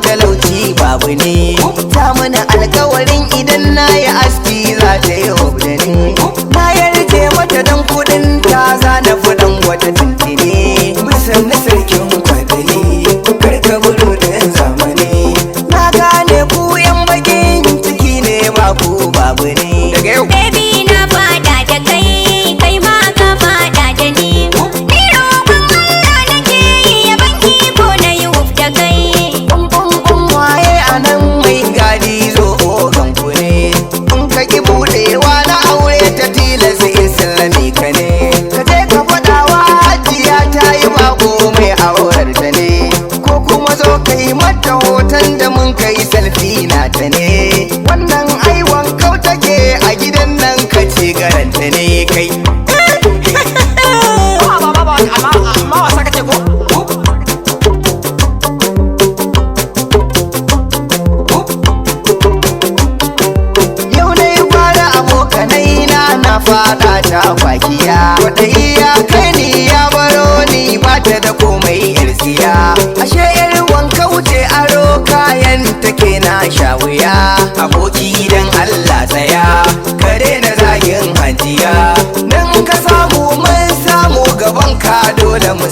talauci babu ne. Ta mana alkawarin idan na yi aski za ta yi hobda ne. Na yarje mata dan kudin ta zana fudan wata tuntune. Musamman sarkin kwadali karka buru ɗan zamani. Na gane ku yan bakin ciki ne babu babu ne. Daga yau baby na fada da kai, kai ma ka fada da ni. Ni roƙon Allah nake yi ya banki ko na yi wuf da kai. waye a nan mai gadi zo ogan ku ne. In ka ki buɗewa na aure ta tilasta islami ka ne. Ka je ka faɗawa hajiya ta yi bako mai aurar ta ne. Ko kuma zo ka yi mata hoton da mun kai selfie na ta ne. Wannan aiwon kau take a gidan nan ka ce garanta ne kai. amma wasa kace ko? Yau na yi kwana abokanai na fada ta kwakiya. Kwaɗayi ya kai ni ya baro ni ba ta da komai irsiya. Ashe yar wanka wuce aro kayan take na sha wuya. Aboki dan Allah tsaya ka daina zagin hajiya. Dan ka samu mun samu gaban ka dole mu